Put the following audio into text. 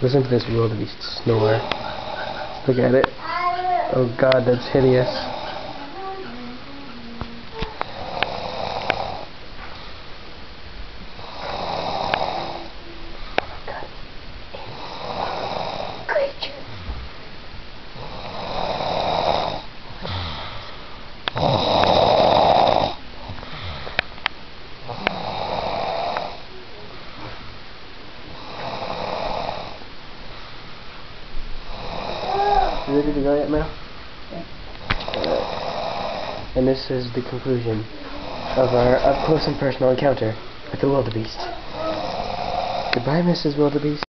Listen to this wildebeest snore. Look at it. Oh God, that's hideous. You ready to go yet, Mel? Yeah. And this is the conclusion of our up-close and personal encounter with the wildebeest. Goodbye, Mrs. Wildebeest.